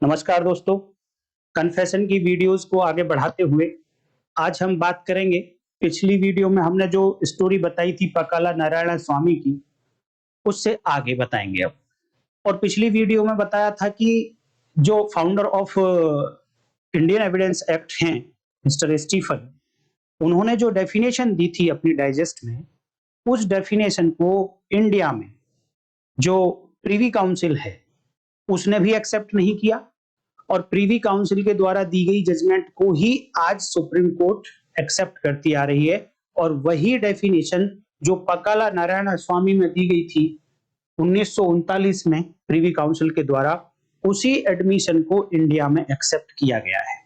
नमस्कार दोस्तों, कन्फेशन की वीडियोस को आगे बढ़ाते हुए आज हम बात करेंगे। पिछली वीडियो में हमने जो स्टोरी बताई थी पकाला नारायण स्वामी की, उससे आगे बताएंगे अब। और पिछली वीडियो में बताया था कि जो founder of Indian evidence act हैं, मिस्टर स्टीफन, उन्होंने जो डेफिनेशन दी थी अपनी डाइजेस्ट में, उस डेफिनेशन को इंडिया में जो प्रीवी काउंसिल है, उसने भी एक्सेप्ट नहीं किया और प्रीवी काउंसिल के द्वारा दी गई जजमेंट को ही आज सुप्रीम कोर्ट एक्सेप्ट करती आ रही है। और वही डेफिनेशन जो पकाला नारायण स्वामी में दी गई थी 1939 में प्रीवी काउंसिल के द्वारा, उसी एडमिशन को इंडिया में एक्सेप्ट किया गया है।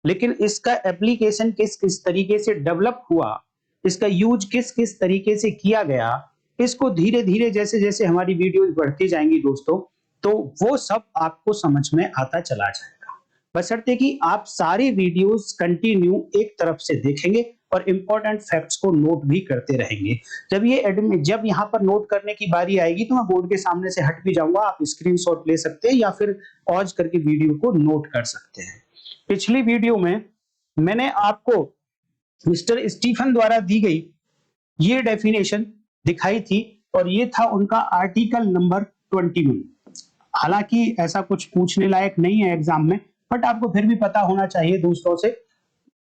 लेकिन इसका एप्लीकेशन किस किस तरीके से डेवलप हुआ, इसका यूज किस किस तरीके से किया गया, इसको धीरे धीरे जैसे जैसे हमारी वीडियोस बढ़ती जाएंगी दोस्तों, तो वो सब आपको समझ में आता चला जाएगा, बशर्ते कि आप सारी वीडियोस कंटिन्यू एक तरफ से देखेंगे और इंपॉर्टेंट फैक्ट्स को नोट भी करते रहेंगे। जब यहाँ पर नोट करने की बारी आएगी तो मैं बोर्ड के सामने से हट भी जाऊंगा, आप स्क्रीनशॉट ले सकते हैं या फिर पॉज करके वीडियो को नोट कर सकते हैं। पिछली वीडियो में मैंने आपको मिस्टर स्टीफन द्वारा दी गई ये डेफिनेशन दिखाई थी और ये था उनका आर्टिकल नंबर 21। हालांकि ऐसा कुछ पूछने लायक नहीं है एग्जाम में, बट आपको फिर भी पता होना चाहिए दूसरों से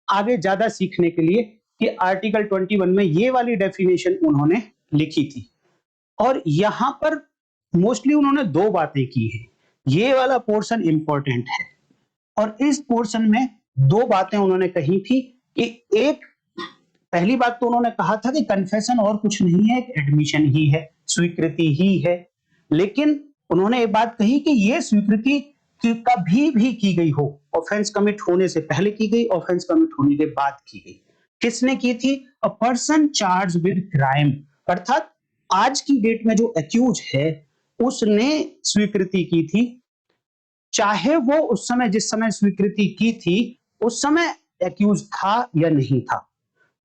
आगे ज्यादा सीखने के लिए कि आर्टिकल 21 में ये वाली डेफिनेशन उन्होंने लिखी थी। और यहां पर मोस्टली उन्होंने दो बातें की है, ये वाला पोर्शन इंपॉर्टेंट है। और इस पोर्शन में दो बातें उन्होंने कही थी कि एक, पहली बात तो उन्होंने कहा था कि कन्फेशन और कुछ नहीं है, एक एडमिशन ही है, स्वीकृति ही है। लेकिन उन्होंने एक बात कही कि ये स्वीकृति कभी भी की गई हो, ऑफेंस कमिट होने से पहले की गई, ऑफेंस कमिट होने के बाद की गई। किसने की थी? A person charge with crime, अर्थात आज की डेट में जो एक्यूज है उसने स्वीकृति की थी, चाहे वो उस समय जिस समय स्वीकृति की थी उस समय एक्यूज था या नहीं था।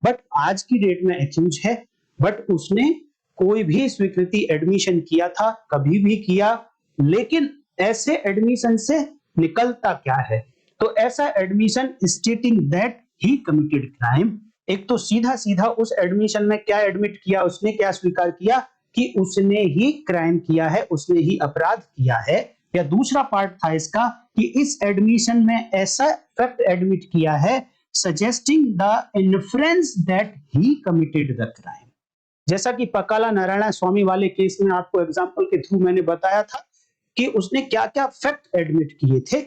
बट आज की डेट में एक्यूज है, बट उसने कोई भी स्वीकृति एडमिशन किया था, कभी भी किया। लेकिन ऐसे एडमिशन से निकलता क्या है? तो ऐसा admission stating that he committed crime, एक तो सीधा सीधा उस एडमिशन में क्या एडमिट किया, उसने क्या स्वीकार किया कि उसने ही क्राइम किया है, उसने ही अपराध किया है। या दूसरा पार्ट था इसका कि इस एडमिशन में ऐसा फैक्ट एडमिट किया है suggesting the inference that he committed the crime। जैसा कि पकाला नारायण स्वामी वाले केस में आपको एग्जांपल के थ्रू मैंने बताया था कि उसने क्या क्या फैक्ट एडमिट किए थे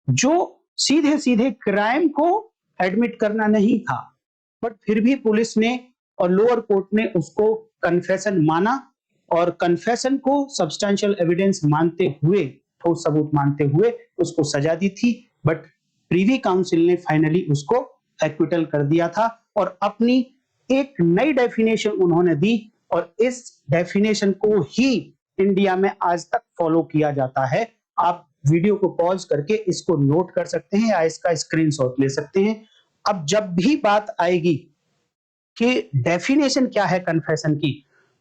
जो सीधे सीधे क्राइम को एडमिट करना नहीं था, बट फिर भी पुलिस ने और लोअर कोर्ट ने उसको कन्फेशन माना और कन्फेशन को सब्सटेंशियल एविडेंस मानते हुए, ठोस सबूत मानते हुए उसको सजा दी थी। बट प्रीवी काउंसिल ने फाइनली उसको एक्विटल कर दिया था और अपनी एक नई डेफिनेशन उन्होंने दी और इस डेफिनेशन को ही इंडिया में आज तक फॉलो किया जाता है। आप वीडियो को पॉज करके इसको नोट कर सकते हैं या इसका स्क्रीनशॉट ले सकते हैं। अब जब भी बात आएगी कि डेफिनेशन क्या है कन्फेशन की,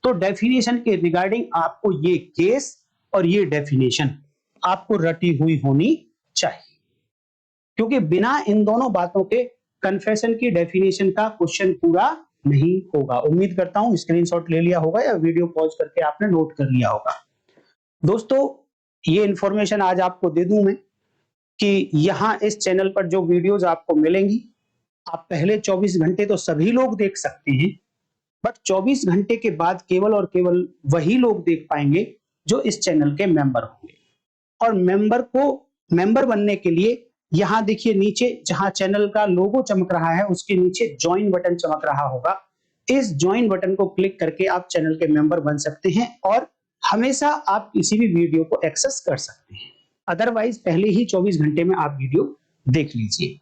तो डेफिनेशन के रिगार्डिंग आपको ये केस और ये डेफिनेशन आपको रटी हुई होनी चाहिए, क्योंकि बिना इन दोनों बातों के कन्फेशन की डेफिनेशन का क्वेश्चन पूरा नहीं होगा। उम्मीद करता हूं स्क्रीनशॉट ले लिया होगा या वीडियो पॉज करके आपने नोट कर लिया होगा। दोस्तों, ये इंफॉर्मेशन आज आपको दे दूं मैं कि यहां इस चैनल पर जो वीडियोस आपको मिलेंगी, आप पहले 24 घंटे तो सभी लोग देख सकते हैं, बट 24 घंटे के बाद केवल और केवल वही लोग देख पाएंगे जो इस चैनल के मेंबर होंगे। और मेंबर बनने के लिए यहां देखिए नीचे जहां चैनल का लोगो चमक रहा है उसके नीचे ज्वाइन बटन चमक रहा होगा, इस ज्वाइन बटन को क्लिक करके आप चैनल के मेंबर बन सकते हैं और हमेशा आप किसी भी वीडियो को एक्सेस कर सकते हैं। अदरवाइज पहले ही 24 घंटे में आप वीडियो देख लीजिए।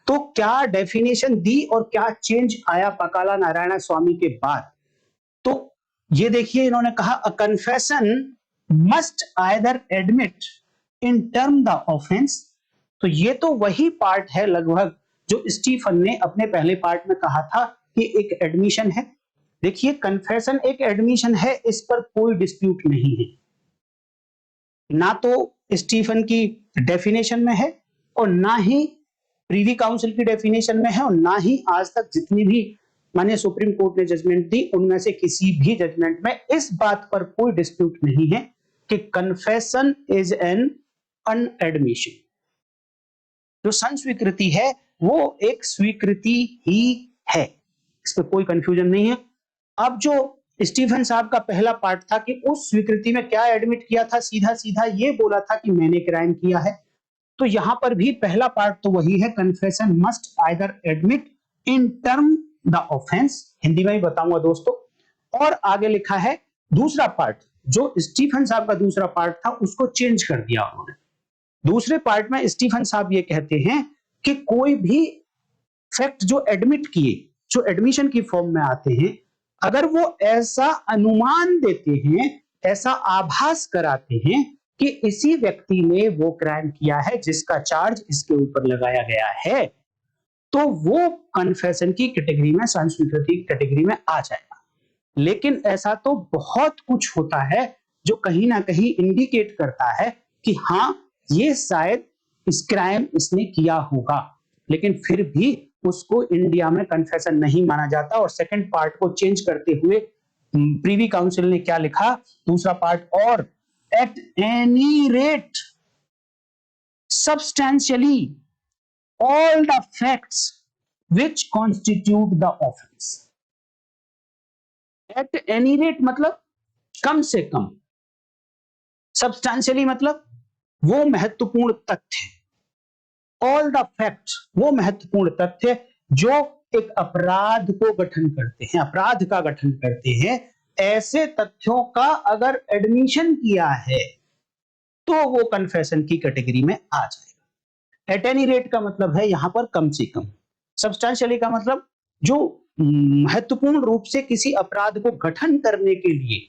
तो क्या डेफिनेशन दी और क्या चेंज आया पकाला नारायण स्वामी के बाद? तो ये देखिए, इन्होंने कहा अ confession must either admit in term the offence. तो ये तो वही पार्ट है लगभग जो स्टीफन ने अपने पहले पार्ट में कहा था कि एक एडमिशन है। देखिए, कन्फेशन एक एडमिशन है, इस पर कोई डिस्प्यूट नहीं है। ना तो स्टीफन की डेफिनेशन में है और ना ही प्रीवी काउंसिल की डेफिनेशन में है और ना ही आज तक जितनी भी माननीय सुप्रीम कोर्ट ने जजमेंट दी उनमें से किसी भी जजमेंट में इस बात पर कोई डिस्प्यूट नहीं है कि कन्फेशन इज एन अनएडमिशन। जो संस्वीकृति है वो एक स्वीकृति ही है, इस पर कोई कंफ्यूजन नहीं है। अब जो स्टीफन साहब का पहला पार्ट था कि उस स्वीकृति में क्या एडमिट किया था, सीधा सीधा ये बोला था कि मैंने क्राइम किया है। तो यहां पर भी पहला पार्ट तो वही है, confession must either admit in term the offence, Hindi में ही बताऊंगा दोस्तों। और आगे लिखा है दूसरा पार्ट, जो स्टीफन साहब का दूसरा पार्ट था उसको चेंज कर दिया उन्होंने। दूसरे पार्ट में स्टीफन साहब ये कहते हैं कि कोई भी फैक्ट जो एडमिट किए, जो एडमिशन की फॉर्म में आते हैं, अगर वो ऐसा अनुमान देते हैं, ऐसा आभास कराते हैं कि इसी व्यक्ति ने वो क्राइम किया है जिसका चार्ज इसके ऊपर लगाया गया है, तो वो कन्फेशन की कैटेगरी में, संस्वीकृति की कैटेगरी में आ जाएगा। लेकिन ऐसा तो बहुत कुछ होता है जो कहीं ना कहीं इंडिकेट करता है कि हाँ ये शायद इस क्राइम इसने किया होगा, लेकिन फिर भी उसको इंडिया में कन्फेशन नहीं माना जाता। और सेकंड पार्ट को चेंज करते हुए प्रीवी काउंसिल ने क्या लिखा, दूसरा पार्ट, और at any rate substantially all the facts which constitute the offense। at any rate मतलब कम से कम, substantially मतलब वो महत्वपूर्ण तथ्य, all the facts वो महत्वपूर्ण तथ्य जो एक अपराध को गठन करते हैं, अपराध का गठन करते हैं, ऐसे तथ्यों का अगर एडमिशन किया है तो वो कन्फेशन की कैटेगरी में आ जाएगा। एट एनी रेट का मतलब है यहां पर कम से कम, सब्सटेंशियली का मतलब जो महत्वपूर्ण रूप से किसी अपराध को गठन करने के लिए,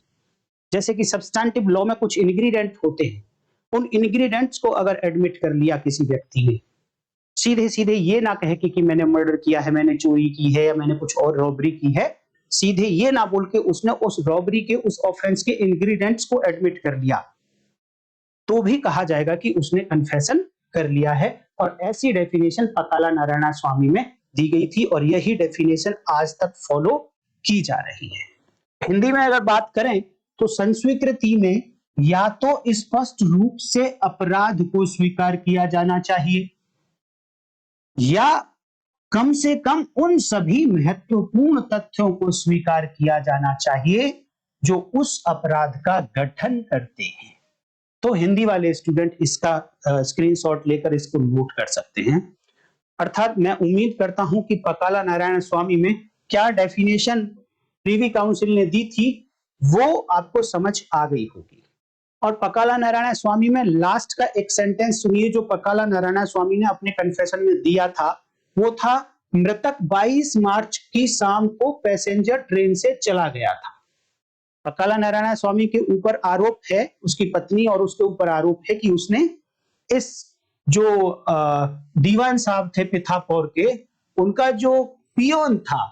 जैसे कि सब्सटेंटिव लॉ में कुछ इंग्रेडिएंट होते हैं, उन इंग्रेडिएंट्स को अगर एडमिट कर लिया किसी व्यक्ति ने, सीधे सीधे ये ना कहे कि मैंने मर्डर किया है, मैंने चोरी की है या मैंने कुछ और रॉबरी की है, सीधे ये ना बोल के उसने उस रॉबरी के, उस ऑफेंस के इंग्रेडिएंट्स को एडमिट कर लिया, तो भी कहा जाएगा कि उसने कन्फेशन कर लिया है। और ऐसी डेफिनेशन पकाला नारायण स्वामी में दी गई थी और यही डेफिनेशन आज तक फॉलो की जा रही है। हिंदी में अगर बात करें तो संस्वीकृति में या तो स्पष्ट रूप से अपराध को स्वीकार किया जाना चाहिए या कम से कम उन सभी महत्वपूर्ण तथ्यों को स्वीकार किया जाना चाहिए जो उस अपराध का गठन करते हैं। तो हिंदी वाले स्टूडेंट इसका स्क्रीनशॉट लेकर इसको नोट कर सकते हैं। अर्थात मैं उम्मीद करता हूं कि पकाला नारायण स्वामी में क्या डेफिनेशन प्रीवी काउंसिल ने दी थी वो आपको समझ आ गई होगी। और पकाला नारायण स्वामी में लास्ट का एक सेंटेंस सुनिए जो पकाला नारायण स्वामी ने अपने कन्फेशन में दिया था, वो था मृतक 22 मार्च की शाम को पैसेंजर ट्रेन से चला गया था। पकाला नारायण स्वामी के ऊपर आरोप है, उसकी पत्नी और उसके ऊपर आरोप है कि उसने इस जो दीवान साहब थे पिथापुर के, उनका जो पियोन था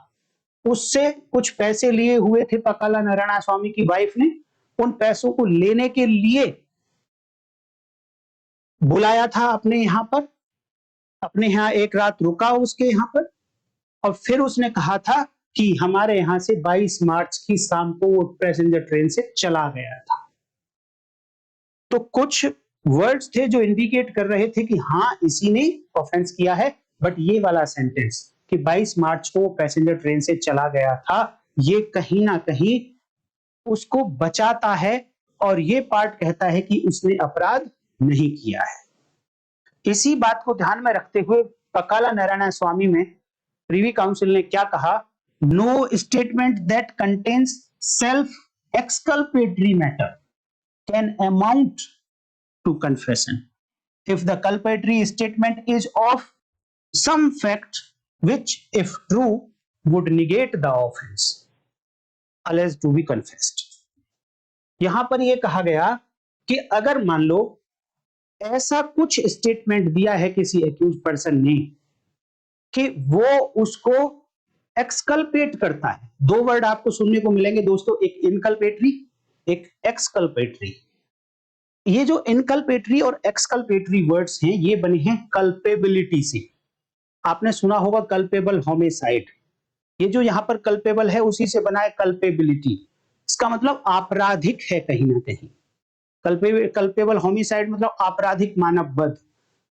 उससे कुछ पैसे लिए हुए थे पकाला नारायण स्वामी की वाइफ ने, उन पैसों को लेने के लिए बुलाया था अपने यहां पर, अपने यहां एक रात रुका उसके यहां पर, और फिर उसने कहा था कि हमारे यहां से 22 मार्च की शाम को वो पैसेंजर ट्रेन से चला गया था। तो कुछ वर्ड्स थे जो इंडिकेट कर रहे थे कि हाँ इसी ने ऑफेंस किया है, बट ये वाला सेंटेंस कि 22 मार्च को पैसेंजर ट्रेन से चला गया था, ये कहीं ना कहीं उसको बचाता है और ये पार्ट कहता है कि उसने अपराध नहीं किया है। इसी बात को ध्यान में रखते हुए पकाला नारायण स्वामी में प्रीवी काउंसिल ने क्या कहा, no statement that contains self exculpatory matter can amount to confession if the culpatory statement is of some fact which if true would negate the offense alleged to be confessed। यहां पर यह कहा गया कि अगर मान लो ऐसा कुछ स्टेटमेंट दिया है किसी एक्यूज पर्सन ने कि वो उसको एक्सकल्पेट करता है, दो वर्ड आपको सुनने को मिलेंगे दोस्तों, एक इनकल्पेटरी एक एक्सकल्पेटरी। ये जो इनकल्पेटरी और एक्सकल्पेटरी वर्ड्स हैं ये बने हैं कल्पेबिलिटी से। आपने सुना होगा कल्पेबल होमिसाइड, ये जो यहाँ पर कल्पेबल है उसी से बना है कल्पेबिलिटी। इसका मतलब आपराधिक है कहीं ना कहीं। कल्पेबल होमिसाइड मतलब आपराधिक मानव वध।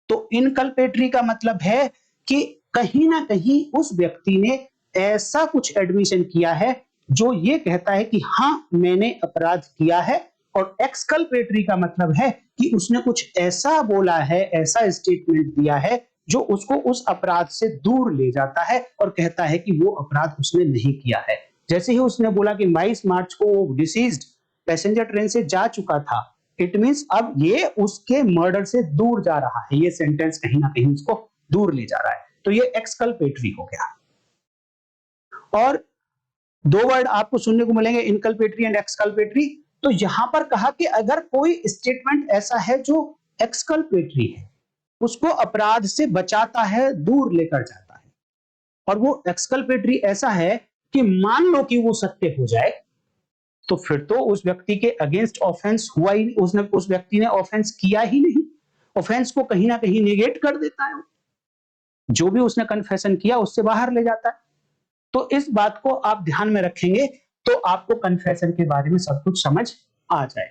तो इनकल्पेटरी का मतलब है कि कहीं ना कहीं उस व्यक्ति ने ऐसा कुछ एडमिशन किया है जो ये कहता है कि हाँ मैंने अपराध किया है। और एक्सकल्पेटरी का मतलब है कि उसने कुछ ऐसा बोला है, ऐसा स्टेटमेंट दिया है जो उसको उस अपराध से दूर ले जाता है और कहता है कि वो अपराध उसने नहीं किया है। जैसे ही उसने बोला कि 22 मार्च को वो डिसीज्ड पैसेंजर ट्रेन से जा चुका था, इट मींस अब ये उसके मर्डर से दूर जा रहा है। ये सेंटेंस कहीं ना कहीं उसको दूर ले जा रहा है, तो ये एक्सकल्पेटरी हो गया। और दो वर्ड आपको सुनने को मिलेंगे, इनकल्पेटरी एंड एक्सकल्पेटरी। तो यहां पर कहा कि अगर कोई स्टेटमेंट ऐसा है जो एक्सकल्पेटरी है, उसको अपराध से बचाता है, दूर लेकर जाता है, और वो एक्सकल्पेटरी ऐसा है कि मान लो कि वो सत्य हो जाए, तो फिर तो उस व्यक्ति के अगेंस्ट ऑफेंस हुआ ही, उसने उस व्यक्ति ने ऑफेंस किया ही नहीं। ऑफेंस को कहीं ना कहीं निगेट कर देता है, जो भी उसने कन्फेशन किया उससे बाहर ले जाता है। तो इस बात को आप ध्यान में रखेंगे तो आपको कन्फेशन के बारे में सब कुछ समझ आ जाए।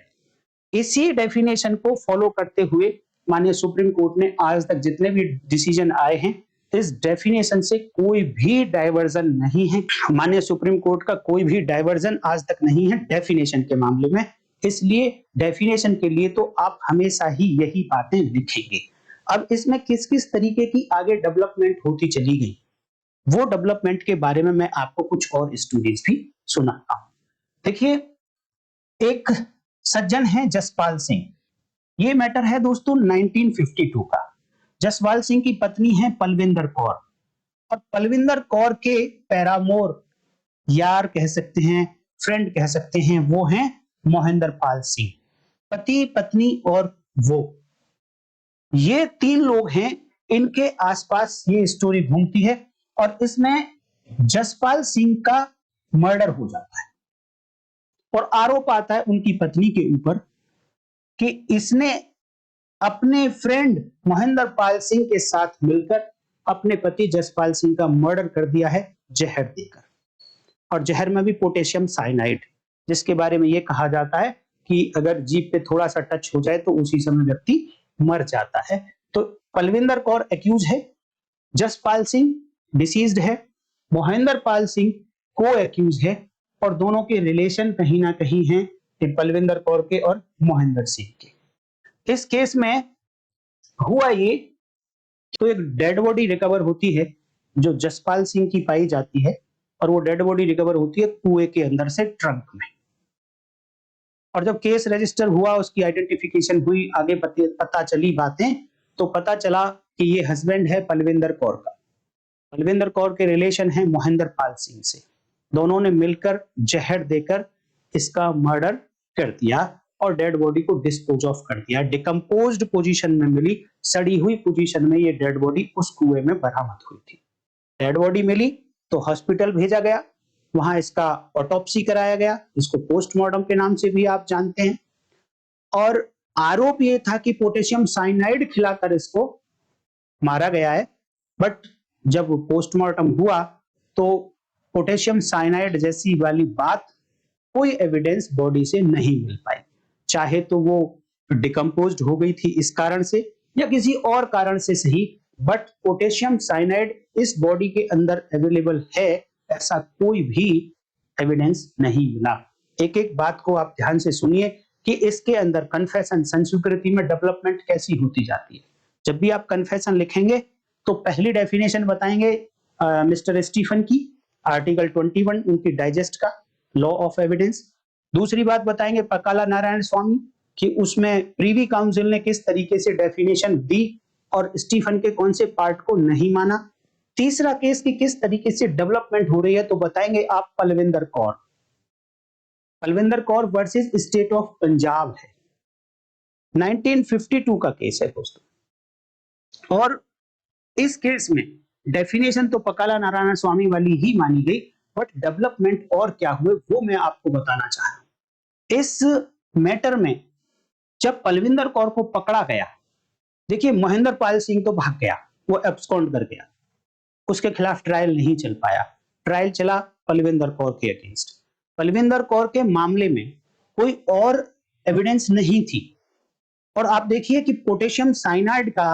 इसी डेफिनेशन को फॉलो करते हुए माननीय सुप्रीम कोर्ट ने आज तक जितने भी डिसीजन आए हैं, इस डेफिनेशन से कोई भी डाइवर्जन नहीं है। माननीय सुप्रीम कोर्ट का कोई भी डाइवर्जन आज तक नहीं है डेफिनेशन के मामले में। इसलिए डेफिनेशन के लिए तो आप हमेशा ही यही बातें लिखेंगे। अब इसमें किस किस तरीके की आगे डेवलपमेंट होती चली गई, वो डेवलपमेंट के बारे में मैं आपको कुछ और स्टोरीज भी सुनाता हूं। देखिए, एक सज्जन है जसपाल सिंह। ये मैटर है दोस्तों 1952 का। जसपाल सिंह की पत्नी है पलविंदर कौर, और पलविंदर कौर के पैरामोर, यार कह सकते हैं, फ्रेंड कह सकते हैं, वो हैं मोहिंदर पाल सिंह। पति पत्नी और वो, ये तीन लोग हैं। इनके आसपास ये स्टोरी घूमती है और इसमें जसपाल सिंह का मर्डर हो जाता है और आरोप आता है उनकी पत्नी के ऊपर कि इसने अपने फ्रेंड मोहिंदर पाल सिंह के साथ मिलकर अपने पति जसपाल सिंह का मर्डर कर दिया है जहर देकर। और जहर में भी पोटेशियम साइनाइड, जिसके बारे में यह कहा जाता है कि अगर जीभ पे थोड़ा सा टच हो जाए तो उसी समय व्यक्ति मर जाता है। तो पलविंदर कौर एक्यूज है, जसपाल सिंह डिसीज्ड है, मोहिंदर पाल सिंह को एक्यूज है, और दोनों के रिलेशन कहीं ना कहीं हैं पलविंदर कौर के और मोहिंदर सिंह के। इस केस में हुआ ये, तो एक डेड बॉडी रिकवर होती है जो जसपाल सिंह की पाई जाती है, और वो डेड बॉडी रिकवर होती है कुएं के अंदर से ट्रंक में। और जब केस रजिस्टर हुआ, उसकी आइडेंटिफिकेशन हुई, आगे पता चली बातें, तो पता चला कि ये हस्बैंड है पलविंदर कौर का। पलविंदर कौर के रिलेशन है मोहिंदर पाल सिंह से। दोनों ने मिलकर जहर देकर इसका मर्डर कर दिया और डेड बॉडी को डिस्पोज ऑफ कर दिया। डिकम्पोज्ड पोजीशन में मिली, सड़ी हुई पोजीशन में ये डेड बॉडी उस कुएं में बरामद हुई थी। डेड बॉडी मिली तो हॉस्पिटल भेजा गया, वहां इसका ऑटोप्सी कराया गया, इसको पोस्टमार्टम के नाम से भी आप जानते हैं। और आरोप ये था कि पोटेशियम साइनाइड खिलाकर इसको मारा गया है, बट जब पोस्टमार्टम हुआ तो पोटेशियम साइनाइड जैसी वाली बात कोई एविडेंस बॉडी से नहीं मिल पाई। चाहे तो वो डिकम्पोज्ड हो गई थी इस कारण से या किसी और कारण से सही, बट पोटेशियम साइनाइड इस बॉडी के अंदर अवेलेबल है ऐसा कोई भी एविडेंस नहीं मिला। एक एक बात को आप ध्यान से सुनिए कि इसके अंदर कन्फेशन, संस्कृति में डेवलपमेंट कैसी होती जाती है। जब भी आप कन्फेशन लिखेंगे तो पहली डेफिनेशन बताएंगे मिस्टर स्टीफन की, आर्टिकल 21 उनकी डाइजेस्ट का, लॉ ऑफ एविडेंस। दूसरी बात बताएंगे पकाला नारायण स्वामी कि उसमें प्रीवी काउंसिल ने किस तरीके से डेफिनेशन दी और स्टीफन के कौन से पार्ट को नहीं माना। तीसरा केस की किस तरीके से डेवलपमेंट हो रही है तो बताएंगे आप Palwinder Kaur. Palwinder Kaur versus state of Punjab है, 1952 का केस है दोस्तों। और इस केस में डेफिनेशन तो पकाला नारायण स्वामी वाली ही मानी गई, बट डेवलपमेंट और क्या हुए वो मैं आपको बताना चाह रहा हूं। इस मैटर में जब पलविंदर कौर को पकड़ा गया, देखिए महेंद्र पाल सिंह तो भाग गया, वो एब्सकॉन्ड कर गया, उसके खिलाफ ट्रायल नहीं चल पाया। ट्रायल चला पलविंदर कौर के अगेंस्ट। पलविंदर कौर के मामले में कोई और एविडेंस नहीं थी। और आप देखिए कि पोटेशियम साइनाइड का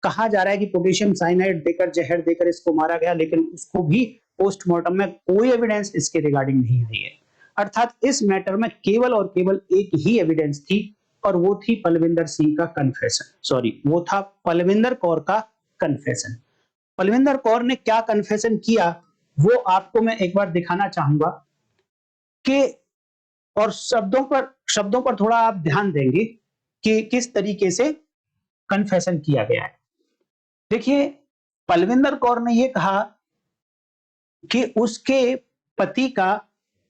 कहा जा रहा है कि पोटेशियम साइनाइड देकर, जहर देकर इसको मारा गया, लेकिन उसको भी पोस्टमार्टम में कोई एविडेंस इसके रिगार्डिंग नहीं आई है। अर्थात इस मैटर में केवल और केवल एक ही एविडेंस थी, और वो थी पलविंदर सिंह का कन्फेशन, सॉरी वो था पलविंदर कौर का कन्फेशन। पलविंदर कौर ने क्या कन्फेशन किया वो आपको मैं एक बार दिखाना चाहूंगा कि, और शब्दों पर थोड़ा आप ध्यान देंगे कि किस तरीके से कन्फेशन किया गया है। देखिए पलविंदर कौर ने यह कहा कि उसके पति का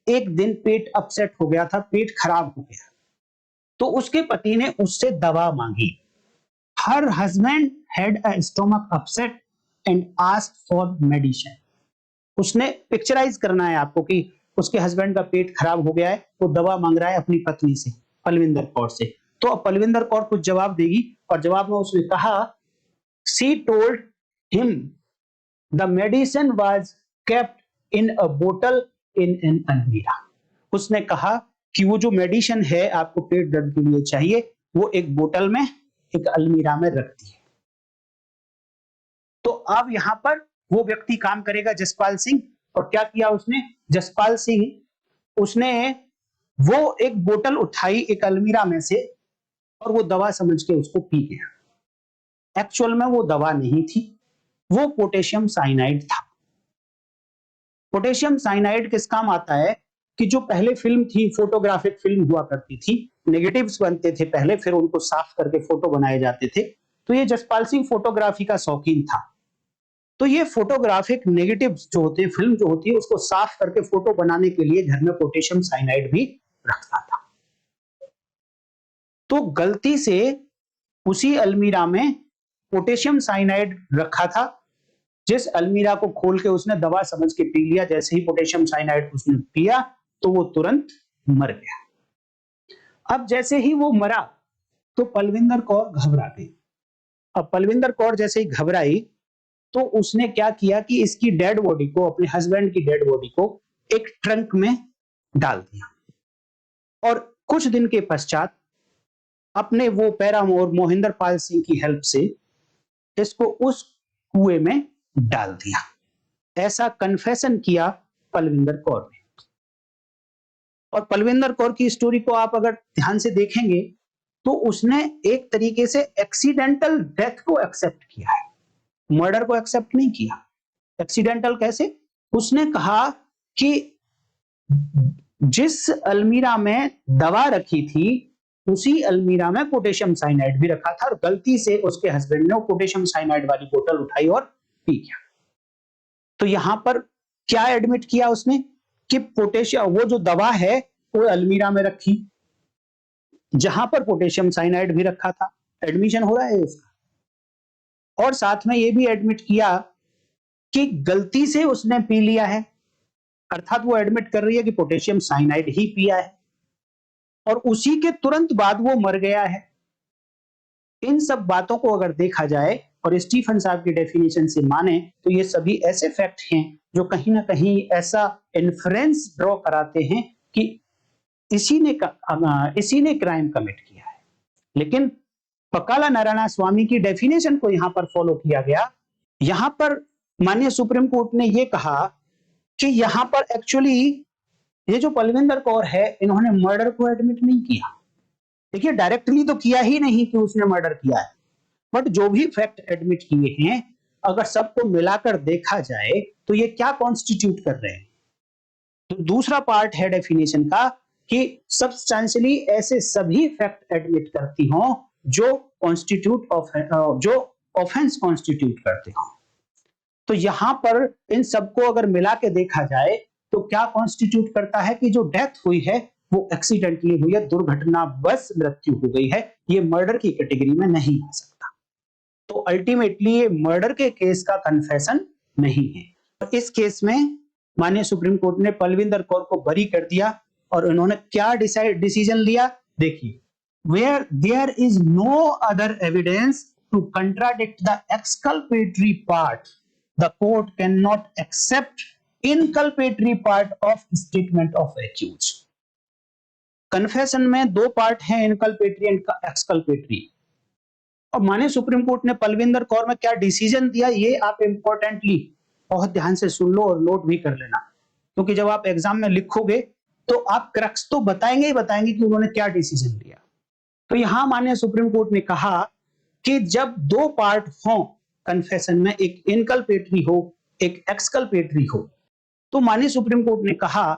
एक दिन पेट अपसेट हो गया था, पेट खराब हो गया, तो उसके पति ने उससे दवा मांगी। Her husband had a stomach upset and asked for medicine. उसने पिक्चराइज करना है आपको कि उसके हस्बैंड का पेट खराब हो गया है, वो दवा मांग रहा है अपनी पत्नी से, पलविंदर कौर से। तो अब पलविंदर कौर कुछ जवाब देगी, और जवाब में उसने कहा, she told him the medicine was kept in a बोतल इन एन अलमीरा। उसने कहा कि वो जो मेडिसिन है आपको पेट दर्द के लिए चाहिए, वो एक बोतल में, एक अलमीरा में रखती है। तो अब यहां पर वो व्यक्ति काम करेगा जसपाल सिंह, और क्या किया उसने, जसपाल सिंह उसने वो एक बोतल उठाई एक अलमीरा में से, और वो दवा समझ के उसको पी गया। एक्चुअल में वो दवा नहीं थी, वो पोटेशियम साइनाइड था। पोटेशियम साइनाइड किस काम आता है कि जो पहले फिल्म थी, फोटोग्राफिक फिल्म हुआ करती थी, नेगेटिव्स बनते थे पहले, फिर उनको साफ करके फोटो बनाए जाते थे। तो ये जसपाल सिंह फोटोग्राफी का शौकीन था, तो ये फोटोग्राफिक नेगेटिव्स जो होते हैं, फिल्म जो होती है, उसको साफ करके फोटो बनाने के लिए घर में पोटेशियम साइनाइड भी रखता था। तो गलती से उसी अलमीरा में पोटेशियम साइनाइड रखा था, जिस अलमीरा को खोल के उसने दवा समझ के पी लिया। जैसे ही पोटेशियम साइनाइड उसने पिया तो वो तुरंत मर गया। अब जैसे ही वो मरा तो पलविंदर कौर घबरा गई। अब पलविंदर कौर जैसे ही घबराई तो उसने क्या किया कि इसकी डेड बॉडी को, अपने हस्बैंड की डेड बॉडी को एक ट्रंक में डाल दिया, और कुछ दिन के पश्चात अपने वो पैरामोर मोहिंदर पाल सिंह की हेल्प से इसको उस कुएं में डाल दिया। ऐसा कन्फेशन किया पलविंदर कौर ने। और पलविंदर कौर की स्टोरी को आप अगर ध्यान से देखेंगे तो उसने एक तरीके से एक्सीडेंटल डेथ को एक्सेप्ट किया है, मर्डर को एक्सेप्ट नहीं किया। एक्सीडेंटल कैसे? उसने कहा कि जिस अलमीरा में दवा रखी थी उसी अलमीरा में पोटेशियम साइनाइड भी रखा था, और गलती से उसके हस्बैंड ने पोटेशियम साइनाइड वाली बोतल उठाई और पी गया। तो यहां पर क्या एडमिट किया उसने कि पोटेशियम, वो जो दवा है वो अलमीरा में रखी जहां पर पोटेशियम साइनाइड भी रखा था। एडमिशन हो रहा है इसका। और साथ में ये भी एडमिट किया कि गलती से उसने पी लिया है, अर्थात वो एडमिट कर रही है कि पोटेशियम साइनाइड ही पिया है, और उसी के तुरंत बाद वो मर गया है। इन सब बातों को अगर देखा जाए और स्टीफन साहब की डेफिनेशन से माने तो ये सभी ऐसे फैक्ट हैं जो कहीं ना कहीं ऐसा इन्फ्रेंस ड्रॉ कराते हैं कि इसी ने क्राइम कमिट किया है। लेकिन पकाला नारायण स्वामी की डेफिनेशन को यहां पर फॉलो किया गया। यहां पर माननीय सुप्रीम कोर्ट ने यह कहा कि यहां पर एक्चुअली ये जो पलविंदर कौर है, इन्होंने मर्डर को एडमिट नहीं किया। देखिए डायरेक्टली तो किया ही नहीं कि उसने मर्डर किया है, बट जो भी फैक्ट एडमिट किए हैं अगर सबको मिलाकर देखा जाए तो ये क्या कॉन्स्टिट्यूट कर रहे हैं। तो दूसरा पार्ट है डेफिनेशन का कि सब्सटेंशियली ऐसे सभी फैक्ट एडमिट करती हों जो ऑफेंस कॉन्स्टिट्यूट करते हों। तो यहां पर इन सबको अगर मिला के देखा जाए तो क्या कॉन्स्टिट्यूट करता है कि जो डेथ हुई है वो एक्सीडेंटली हुई है, दुर्घटना बस मृत्यु हो गई है, ये मर्डर की कैटेगरी में नहीं आ सकता। तो अल्टीमेटली ये मर्डर के केस का कन्फेशन नहीं है। तो इस केस में माननीय सुप्रीम कोर्ट ने पलविंदर कौर को बरी कर दिया, और उन्होंने क्या डिसीजन लिया देखिए। where there is no other evidence to contradict the exculpatory part, the court cannot accept inculpatory part of statement of accused. Confession में दो पार्ट हैं, इनकल्पेटरी एंड एक्सकल्पेटरी। और माने सुप्रीम कोर्ट ने पलविंदर कौर में क्या डिसीजन दिया, ये आप इंपॉर्टेंटली बहुत ध्यान से सुन लो और नोट भी कर लेना, क्योंकि जब आप एग्जाम में लिखोगे तो आप क्रक्स तो बताएंगे ही बताएंगे कि उन्होंने क्या डिसीजन लिया। तो यहां माननीय सुप्रीम कोर्ट ने कहा कि जब दो पार्ट हो कन्फेशन में, एक इनकल्पेटरी हो एक एक्सकल्पेटरी हो, तो माननीय सुप्रीम कोर्ट ने कहा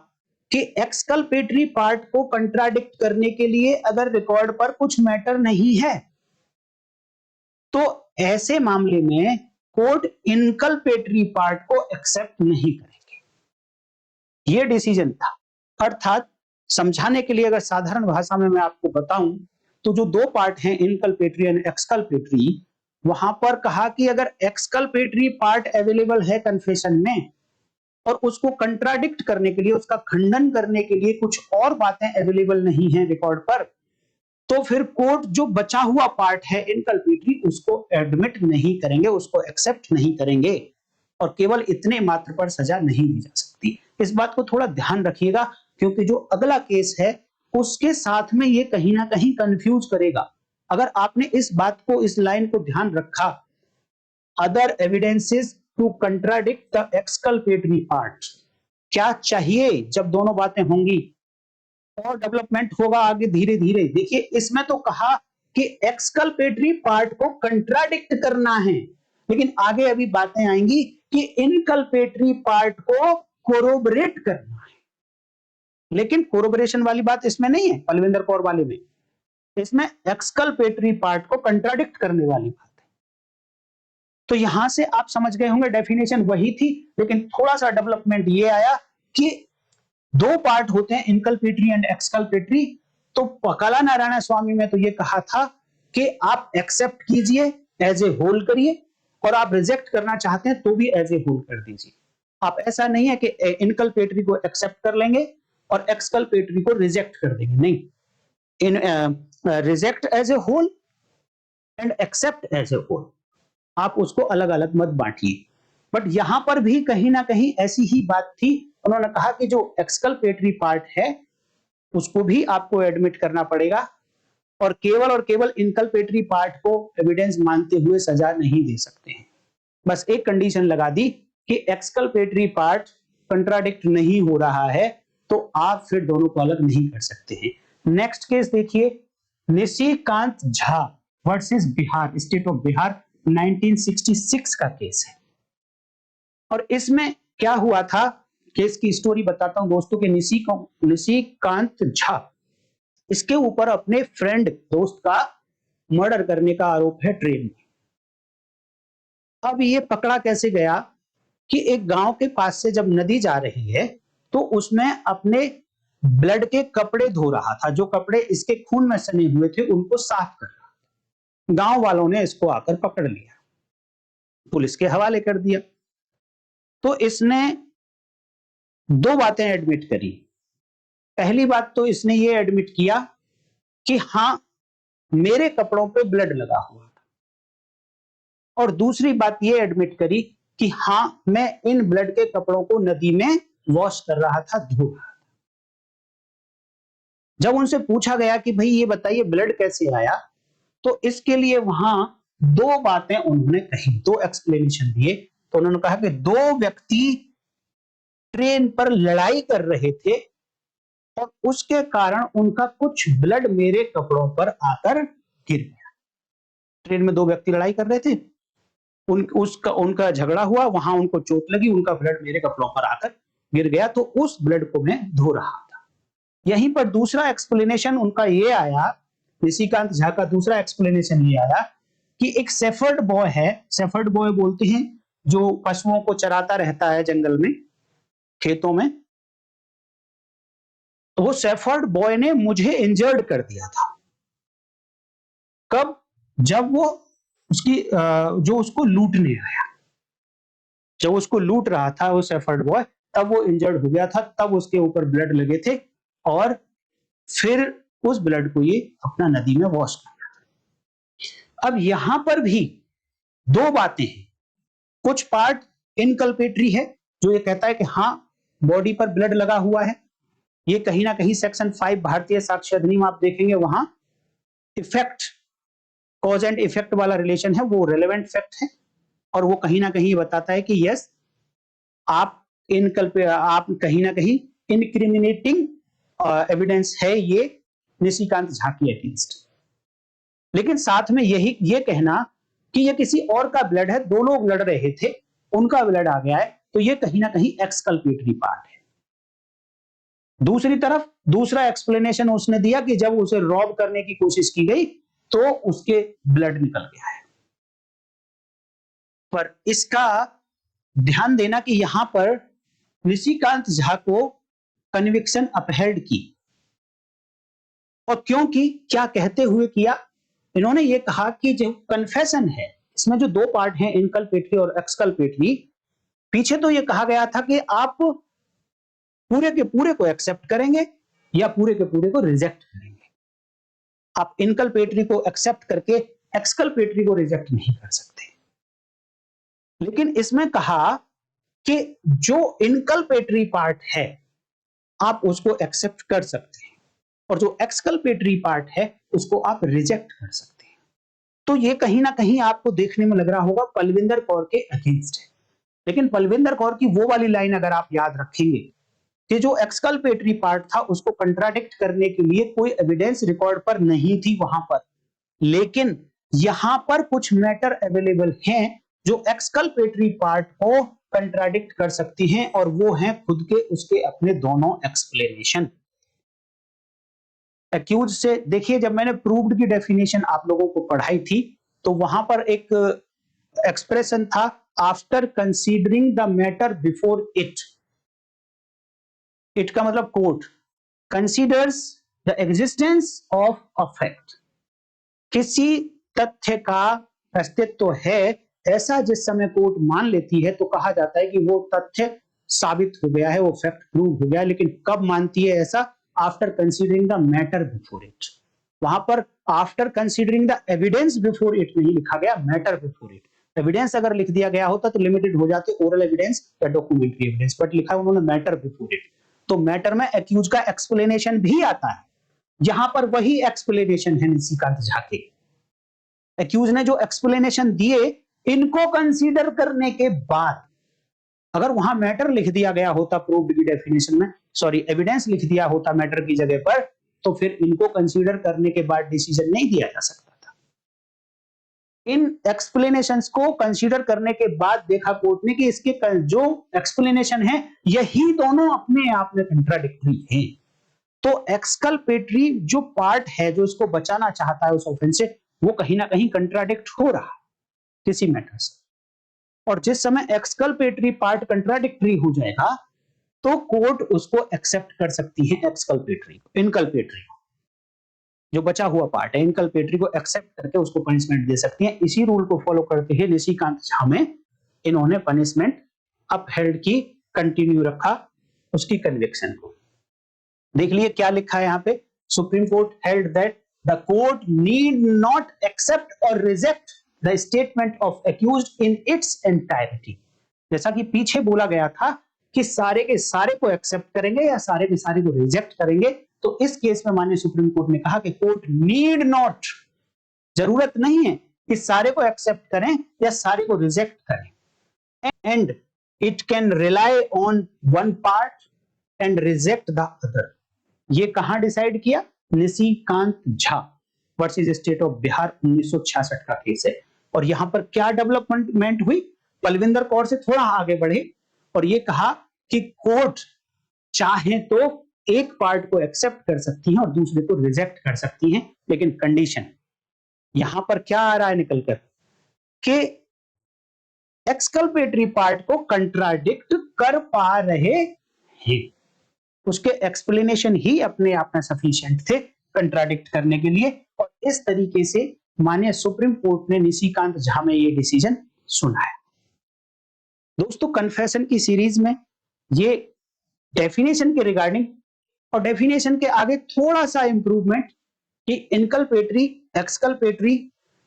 कि एक्सकल्पेटरी पार्ट को कंट्राडिक्ट करने के लिए अगर रिकॉर्ड पर कुछ मैटर नहीं है तो ऐसे मामले में कोर्ट इनकल्पेटरी पार्ट को एक्सेप्ट नहीं करेंगे। यह डिसीजन था। अर्थात समझाने के लिए अगर साधारण भाषा में मैं आपको बताऊं तो जो दो पार्ट हैं इनकल्पेटरी एंड एक्सकल्पेटरी, वहां पर कहा कि अगर एक्सकल्पेटरी पार्ट अवेलेबल है कन्फेशन में और उसको कंट्राडिक्ट करने के लिए, उसका खंडन करने के लिए कुछ और बातें अवेलेबल नहीं है रिकॉर्ड पर, तो फिर कोर्ट जो बचा हुआ पार्ट है इनकल्पेटरी उसको एडमिट नहीं करेंगे, उसको एक्सेप्ट नहीं करेंगे और केवल इतने मात्र पर सजा नहीं दी जा सकती। इस बात को थोड़ा ध्यान रखिएगा, क्योंकि जो अगला केस है उसके साथ में ये कहीं ना कहीं कंफ्यूज करेगा। अगर आपने इस बात को, इस लाइन को ध्यान रखा, other evidences to contradict the exculpatory part, क्या चाहिए जब दोनों बातें होंगी और डेवलपमेंट होगा आगे धीरे धीरे। देखिए इसमें तो कहा कि एक्सकल्पेटरी पार्ट को कंट्राडिक्ट करना है, लेकिन आगे अभी बातें आएंगी कि इनकल्पेटरी पार्ट को कोरोबरेट करना है। लेकिन कोरोबरेशन वाली बात इसमें नहीं है, पलविंदर कौर वाले में। इसमें एक्सकल्पेटरी पार्ट को कंट्राडिक्ट करने वाली बात है। तो यहां से आप समझ गए होंगे डेफिनेशन वही थी, लेकिन थोड़ा सा डेवलपमेंट ये आया कि दो पार्ट होते हैं इनकल्पेटरी एंड एक्सकल्पेटरी। तो पकाला नारायण स्वामी में तो ये कहा था कि आप एक्सेप्ट कीजिए, एज ए होल करिए, और आप रिजेक्ट करना चाहते हैं तो भी एज ए होल कर दीजिए। आप ऐसा नहीं है कि इनकल्पेटरी को एक्सेप्ट कर लेंगे और एक्सकल्पेटरी को रिजेक्ट कर देंगे, नहीं। In reject as a whole and accept as a whole, आप उसको अलग अलग मत बांटिए। बट यहां पर भी कहीं ना कहीं ऐसी ही बात थी। उन्होंने कहा कि जो एक्सकल्पेटरी पार्ट है उसको भी आपको एडमिट करना पड़ेगा और केवल इनकल्पेटरी पार्ट को एविडेंस मानते हुए सजा नहीं दे सकते हैं। बस एक कंडीशन लगा दी कि एक्सकल्पेटरी पार्ट कंट्राडिक्ट नहीं हो रहा है तो आप फिर दोनों को अलग नहीं कर सकते हैं। नेक्स्ट केस देखिए, Nishikant Jha versus Bihar, state of Bihar, 1966 का केस है। और इसमें क्या हुआ था, केस की स्टोरी बताता हूं दोस्तों के। निशिकांत झा, इसके ऊपर अपने फ्रेंड दोस्त का मर्डर करने का आरोप है ट्रेन में। अब ये पकड़ा कैसे गया कि एक गांव के पास से जब नदी जा रही है तो उसमें अपने ब्लड के कपड़े धो रहा था, जो कपड़े इसके खून में सने हुए थे उनको साफ कर रहा था। गांव वालों ने इसको आकर पकड़ लिया, पुलिस के हवाले कर दिया। तो इसने दो बातें एडमिट करी। पहली बात तो इसने ये एडमिट किया कि हां मेरे कपड़ों पे ब्लड लगा हुआ था, और दूसरी बात ये एडमिट करी कि हां मैं इन ब्लड के कपड़ों को नदी में वॉश कर रहा था, धो रहा था। जब उनसे पूछा गया कि भाई ये बताइए ब्लड कैसे आया, तो इसके लिए वहां दो बातें उन्होंने कही, दो एक्सप्लेनेशन दिए। तो उन्होंने कहा कि दो व्यक्ति ट्रेन पर लड़ाई कर रहे थे और उसके कारण उनका कुछ ब्लड मेरे कपड़ों पर आकर गिर गया। ट्रेन में दो व्यक्ति लड़ाई कर रहे थे, उनका झगड़ा हुआ, वहां उनको चोट लगी, उनका ब्लड मेरे कपड़ों पर आकर गिर गया, तो उस ब्लड को मैं धो रहा था। यहीं पर दूसरा एक्सप्लेनेशन उनका ये आया, निशिकांत झा का दूसरा एक्सप्लेनेशन ये आया कि एक शेफर्ड बॉय है, शेफर्ड बॉय बोलते हैं जो पशुओं को चराता रहता है जंगल में, खेतों में। तो वो शेफर्ड बॉय ने मुझे इंजर्ड कर दिया था। कब? जब वो उसकी जो उसको लूटने आया, जब उसको लूट रहा था वो शेफर्ड बॉय, तब वो इंजर्ड हो गया था, तब उसके ऊपर ब्लड लगे थे। और फिर उस ब्लड को ये अपना नदी में वॉश करता है। अब यहां पर भी दो बातें हैं, कुछ पार्ट इनकल्पेटरी है जो ये कहता है कि हाँ बॉडी पर ब्लड लगा हुआ है, ये कहीं ना कहीं सेक्शन 5 भारतीय साक्ष्य अधिनियम आप देखेंगे वहां इफेक्ट, कॉज एंड इफेक्ट वाला रिलेशन है, वो रेलेवेंट फैक्ट है और वो कहीं ना कहीं बताता है कि यस आप कहीं ना कहीं इनक्रिमिनेटिंग एविडेंस है ये निशिकांत झा के अगेंस्ट। लेकिन साथ में ये कहना कि ये किसी और का ब्लड है, दो लोग लड़ रहे थे, उनका ब्लड आ गया है, तो ये कहीं ना कहीं एक्सकल्पेटरी पार्ट है। दूसरी तरफ दूसरा एक्सप्लेनेशन उसने दिया कि जब उसे रॉब करने की कोशिश की गई तो उसके ब्लड निकल गया है। पर इसका ध्यान देना कि यहां पर निशिकांत झा को कन्विक्शन अपहेल्ड की, और क्योंकि क्या कहते हुए किया, इन्होंने ये कहा कि जो कन्फेशन है इसमें जो दो पार्ट हैं इनकल्पेटरी और एक्सकल्पेटरी, पीछे तो ये कहा गया था कि आप पूरे के पूरे को एक्सेप्ट करेंगे या पूरे के पूरे को रिजेक्ट करेंगे, आप इनकल्पेटरी को एक्सेप्ट करके एक्सकल्पेटरी को रिजेक्ट नहीं कर सकते। लेकिन इसमें कहा कि जो इनकल्पेटरी पार्ट है आप उसको एक्सेप्ट कर सकते हैं और जो एक्सकल्पेटरी पार्ट है उसको आप रिजेक्ट कर सकते हैं। तो ये कहीं ना कहीं आपको देखने में लग रहा होगा पलविंदर कौर के अगेंस्ट है, लेकिन पलविंदर कौर की वो वाली लाइन अगर आप याद रखेंगे कि जो एक्सकल्पेटरी पार्ट था उसको कंट्राडिक्ट करने के लिए कोई एविडेंस रिकॉर्ड पर नहीं थी वहां पर, लेकिन यहां पर कुछ मैटर अवेलेबल हैं जो एक्सकल्पेटरी पार्ट को कंट्राडिक्ट कर सकती हैं, और वो हैं खुद के उसके अपने दोनों एक्सप्लेनेशन। एक्यूज से देखिए, जब मैंने प्रूव्ड की डेफिनेशन आप लोगों को पढ़ाई थी तो वहां पर एक एक्सप्रेशन था after considering the matter before it. It का मतलब court considers the existence of a fact, किसी तथ्य का अस्तित्व है ऐसा जिस समय कोर्ट मान लेती है तो कहा जाता है कि वो तथ्य साबित हो गया है, वो फैक्ट प्रूव हो गया। लेकिन कब मानती है ऐसा? After considering the matter before it. वहां पर after considering the evidence before it नहीं लिखा गया, मैटर बिफोर इट। एविडेंस अगर लिख दिया गया होता तो लिमिटेड हो जाते ओरल एविडेंस या डॉक्यूमेंट्री एविडेंस, बट लिखा उन्होंने मैटर बिफोर इट। तो मैटर में एक्यूज का एक्सप्लेनेशन भी आता है, यहां पर वही एक्सप्लेनेशन है निशिकांत झा के। एक्यूज ने जो एक्सप्लेनेशन दिए इनको कंसीडर करने के बाद, अगर वहां मैटर लिख दिया गया होता प्रूव्ड की डेफिनेशन में, सॉरी एविडेंस लिख दिया होता मैटर की जगह पर, तो फिर इनको कंसीडर करने के बाद डिसीजन नहीं दिया जा सकता था। इन एक्सप्लेनेशंस को कंसीडर करने के बाद देखा कोर्ट ने कि इसके जो एक्सप्लेनेशन है यही दोनों अपने आप में कंट्राडिक्टरी हैं। तो एक्सकल्पेटरी जो पार्ट है जो इसको बचाना चाहता है उस ऑफेंस से, वो कहीं ना कहीं कंट्राडिक्ट हो रहा है किसी मैटर से, और जिस समय एक्सकल्पेटरी पार्ट कंट्राडिक्टरी हो जाएगा तो कोर्ट उसको एक्सेप्ट कर सकती है एक्सकल्पेटरी को, इनकल्पेटरी को, जो बचा हुआ पार्ट है इनकल्पेटरी को एक्सेप्ट करके उसको पनिशमेंट दे सकती है। इसी रूल को फॉलो करते हुए निशिकांत झा में इन्होंने पनिशमेंट अपहेल्ड की, कंटिन्यू रखा उसकी कन्विक्शन को। देख लिए क्या लिखा है यहाँ पे, Supreme Court held that the court need not accept और reject the statement of accused in its entirety. जैसा कि पीछे बोला गया था कि सारे के सारे को एक्सेप्ट करेंगे या सारे के सारे को रिजेक्ट करेंगे, तो इस केस में माननीय सुप्रीम कोर्ट ने कहा कि कोर्ट नीड नॉट, जरूरत नहीं है कि सारे को एक्सेप्ट करें या सारे को रिजेक्ट करें, and it can rely on one part and reject the other. ये कहां डिसाइड किया? Nishikant Jha versus state of Bihar 1966 का केस है। और यहां पर क्या डेवलपमेंट हुई? पलविंदर कौर से थोड़ा आगे बढ़े और ये कहा कि कोर्ट चाहे तो एक पार्ट को एक्सेप्ट कर सकती है और दूसरे को रिजेक्ट कर सकती है, लेकिन कंडीशन यहां पर क्या आ रहा है निकलकर कि एक्सकल्पेटरी पार्ट को कंट्राडिक्ट कर पा रहे हैं, उसके एक्सप्लेनेशन ही अपने आप में सफिशिएंट थे कंट्राडिक्ट करने के लिए। और इस तरीके से माननीय सुप्रीम कोर्ट ने निशिकांत झा में ये डिसीजन सुनाया। दोस्तों, कन्फेशन की सीरीज में ये डेफिनेशन के रिगार्डिंग और डेफिनेशन के आगे थोड़ा सा इंप्रूवमेंट कि इनकल्पेटरी, एक्सकल्पेटरी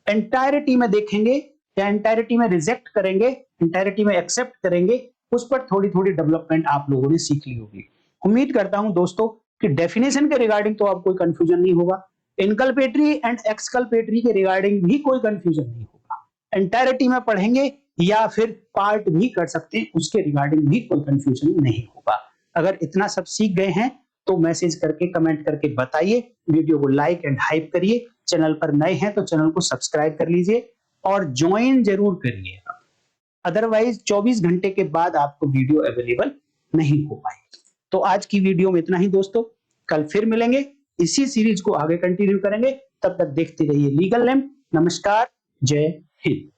एंटायरिटी में देखेंगे या एंटायरिटी में रिजेक्ट करेंगे, एंटायरिटी में एक्सेप्ट करेंगे, उस पर थोड़ी थोड़ी डेवलपमेंट आप लोगों ने सीख ली होगी। उम्मीद करता हूं दोस्तों कि डेफिनेशन के रिगार्डिंग तो आपको कोई कंफ्यूजन नहीं होगा, इनकल्पेटरी एंड एक्सकल्पेटरी के रिगार्डिंग भी कोई कंफ्यूजन नहीं होगा। एंटायरिटी में पढ़ेंगे या फिर पार्ट भी कर सकते हैं, उसके रिगार्डिंग भी कोई कंफ्यूजन नहीं होगा। अगर इतना सब सीख गए हैं तो मैसेज करके, कमेंट करके बताइए, वीडियो को लाइक एंड हाइप करिए, चैनल पर नए हैं तो चैनल को सब्सक्राइब कर लीजिए और ज्वाइन जरूर करिए, अदरवाइज 24 घंटे के बाद आपको वीडियो अवेलेबल नहीं हो पाएगी। तो आज की वीडियो में इतना ही दोस्तों, कल फिर मिलेंगे, इसी सीरीज को आगे कंटिन्यू करेंगे, तब तक देखते रहिए लीगल लैंप। नमस्कार, जय हिंद।